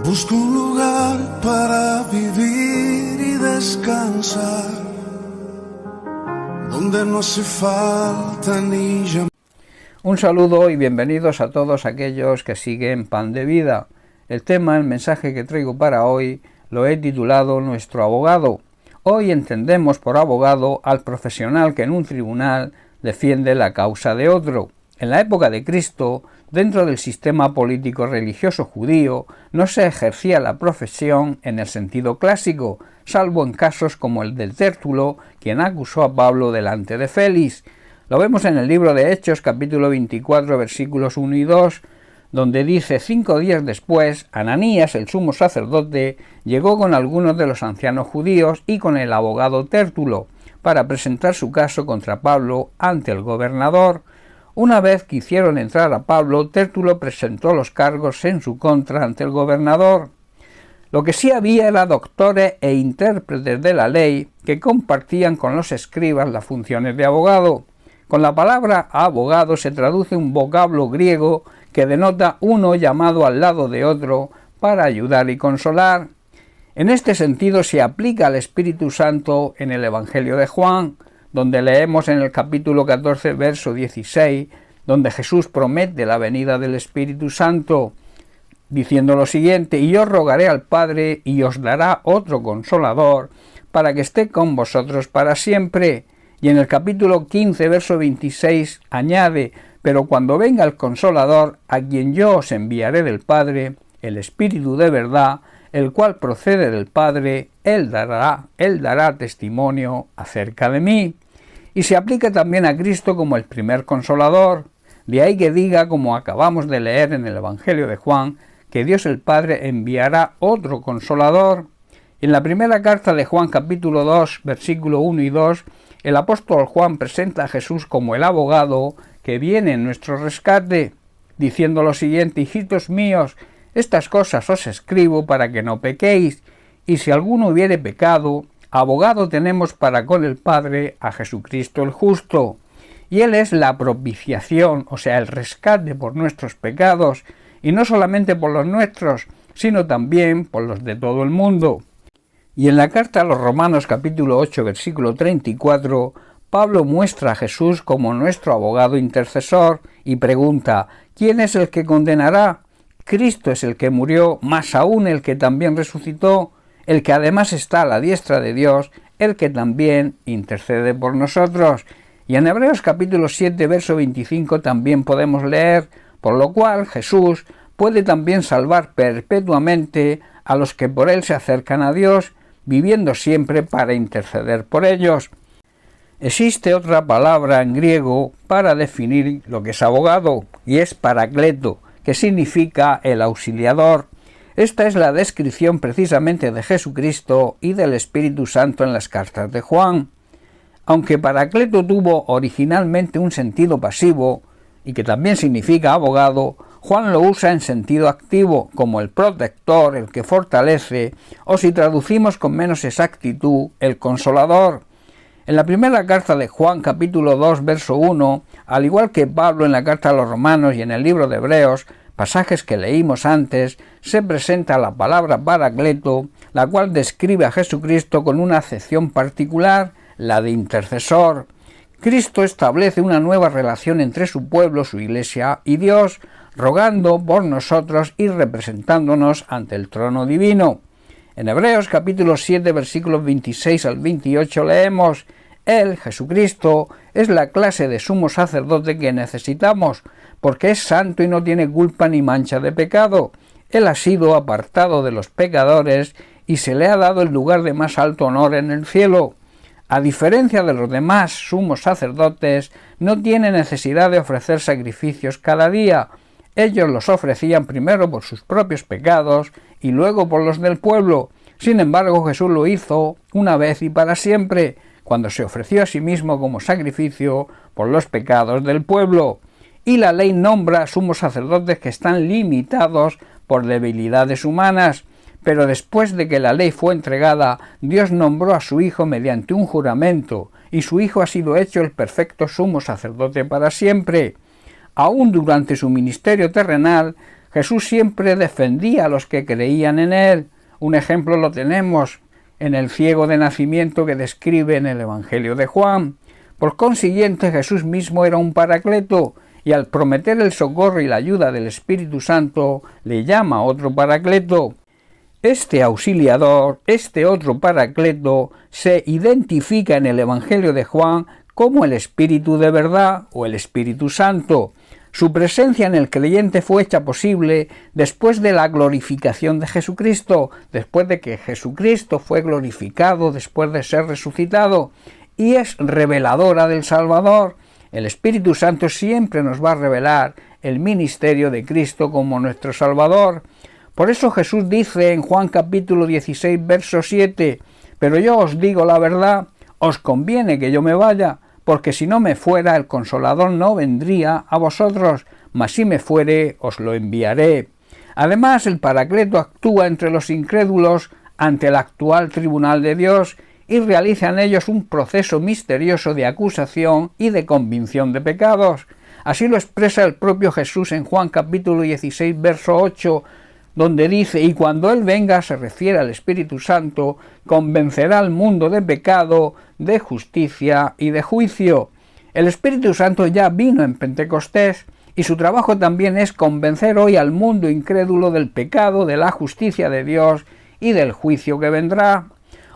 Busco un lugar para vivir y descansar, donde no hace falta ni llamar. Un saludo y bienvenidos a todos aquellos que siguen Pan de Vida. El mensaje que traigo para hoy lo he titulado Nuestro abogado. Hoy entendemos por abogado al profesional que en un tribunal defiende la causa de otro. En la época de Cristo, dentro del sistema político religioso judío, no se ejercía la profesión en el sentido clásico, salvo en casos como el del Tértulo, quien acusó a Pablo delante de Félix. Lo vemos en el libro de Hechos, capítulo 24, versículos 1 y 2, donde dice: 5 días después, Ananías, el sumo sacerdote, llegó con algunos de los ancianos judíos y con el abogado Tértulo, para presentar su caso contra Pablo ante el gobernador. Una vez que hicieron entrar a Pablo, Tértulo presentó los cargos en su contra ante el gobernador. Lo que sí había era doctores e intérpretes de la ley que compartían con los escribas las funciones de abogado. Con la palabra abogado se traduce un vocablo griego que denota uno llamado al lado de otro para ayudar y consolar. En este sentido se aplica al Espíritu Santo en el Evangelio de Juan, donde leemos en el capítulo 14, verso 16, donde Jesús promete la venida del Espíritu Santo, diciendo lo siguiente: y yo rogaré al Padre y os dará otro Consolador, para que esté con vosotros para siempre. Y en el capítulo 15, verso 26, añade: pero cuando venga el Consolador, a quien yo os enviaré del Padre, el Espíritu de verdad, el cual procede del Padre, él dará testimonio acerca de mí. Y se aplica también a Cristo como el primer Consolador. De ahí que diga, como acabamos de leer en el Evangelio de Juan, que Dios el Padre enviará otro Consolador. En la primera carta de Juan, capítulo 2, versículo 1 y 2, el apóstol Juan presenta a Jesús como el abogado que viene en nuestro rescate, diciendo lo siguiente: hijitos míos, estas cosas os escribo para que no pequéis, y si alguno hubiere pecado, abogado tenemos para con el Padre a Jesucristo el justo, y Él es la propiciación, o sea, el rescate por nuestros pecados, y no solamente por los nuestros, sino también por los de todo el mundo. Y en la carta a los Romanos, capítulo 8, versículo 34, Pablo muestra a Jesús como nuestro abogado intercesor y pregunta: ¿quién es el que condenará? Cristo es el que murió, más aún el que también resucitó, el que además está a la diestra de Dios, el que también intercede por nosotros. Y en Hebreos capítulo 7, verso 25 también podemos leer: por lo cual Jesús puede también salvar perpetuamente a los que por él se acercan a Dios, viviendo siempre para interceder por ellos. Existe otra palabra en griego para definir lo que es abogado, y es parakleto, que significa el auxiliador. Esta es la descripción precisamente de Jesucristo y del Espíritu Santo en las cartas de Juan. Aunque parakleto tuvo originalmente un sentido pasivo, y que también significa abogado, Juan lo usa en sentido activo, como el protector, el que fortalece, o si traducimos con menos exactitud, el consolador. En la primera carta de Juan, capítulo 2, verso 1, al igual que Pablo en la carta a los Romanos y en el libro de Hebreos, pasajes que leímos antes, se presenta la palabra parakleto, la cual describe a Jesucristo con una acepción particular, la de intercesor. Cristo establece una nueva relación entre su pueblo, su iglesia y Dios, rogando por nosotros y representándonos ante el trono divino. En Hebreos capítulo 7, versículos 26 al 28 leemos: Él, Jesucristo, es la clase de sumo sacerdote que necesitamos, porque es santo y no tiene culpa ni mancha de pecado. Él ha sido apartado de los pecadores y se le ha dado el lugar de más alto honor en el cielo. A diferencia de los demás sumos sacerdotes, no tiene necesidad de ofrecer sacrificios cada día. Ellos los ofrecían primero por sus propios pecados y luego por los del pueblo. Sin embargo, Jesús lo hizo una vez y para siempre, cuando se ofreció a sí mismo como sacrificio por los pecados del pueblo. Y la ley nombra sumos sacerdotes que están limitados por debilidades humanas. Pero después de que la ley fue entregada, Dios nombró a su Hijo mediante un juramento, y su Hijo ha sido hecho el perfecto sumo sacerdote para siempre. Aún durante su ministerio terrenal, Jesús siempre defendía a los que creían en él. Un ejemplo lo tenemos en el ciego de nacimiento que describe en el Evangelio de Juan. Por consiguiente, Jesús mismo era un paracleto, y al prometer el socorro y la ayuda del Espíritu Santo, le llama otro paracleto. Este auxiliador, este otro paracleto, se identifica en el Evangelio de Juan como el Espíritu de verdad o el Espíritu Santo. Su presencia en el creyente fue hecha posible después de la glorificación de Jesucristo, después de que Jesucristo fue glorificado, después de ser resucitado, y es reveladora del Salvador. El Espíritu Santo siempre nos va a revelar el ministerio de Cristo como nuestro Salvador. Por eso Jesús dice en Juan capítulo 16, verso 7, «Pero yo os digo la verdad, os conviene que yo me vaya, porque si no me fuera, el Consolador no vendría a vosotros, mas si me fuere, os lo enviaré». Además, el Paracleto actúa entre los incrédulos ante el actual tribunal de Dios y realiza en ellos un proceso misterioso de acusación y de convicción de pecados. Así lo expresa el propio Jesús en Juan capítulo 16, verso 8, donde dice, «Y cuando Él venga», se refiere al Espíritu Santo, «convencerá al mundo de pecado, de justicia y de juicio». El Espíritu Santo ya vino en Pentecostés, y su trabajo también es convencer hoy al mundo incrédulo del pecado, de la justicia de Dios y del juicio que vendrá.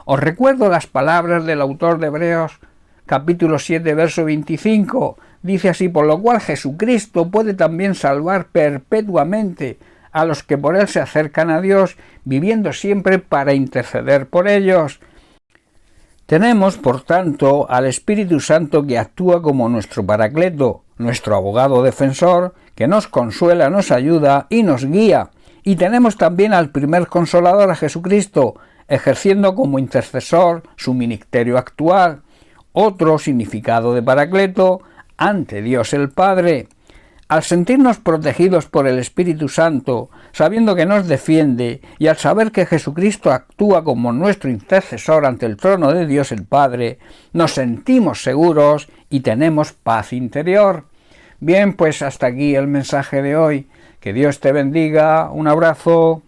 Os recuerdo las palabras del autor de Hebreos, capítulo 7, verso 25. Dice así, «Por lo cual Jesucristo puede también salvar perpetuamente a los que por él se acercan a Dios, viviendo siempre para interceder por ellos». Tenemos, por tanto, al Espíritu Santo que actúa como nuestro paracleto, nuestro abogado defensor, que nos consuela, nos ayuda y nos guía. Y tenemos también al primer Consolador, a Jesucristo, ejerciendo como intercesor su ministerio actual. Otro significado de paracleto, ante Dios el Padre. Al sentirnos protegidos por el Espíritu Santo, sabiendo que nos defiende, y al saber que Jesucristo actúa como nuestro intercesor ante el trono de Dios el Padre, nos sentimos seguros y tenemos paz interior. Bien, pues hasta aquí el mensaje de hoy. Que Dios te bendiga. Un abrazo.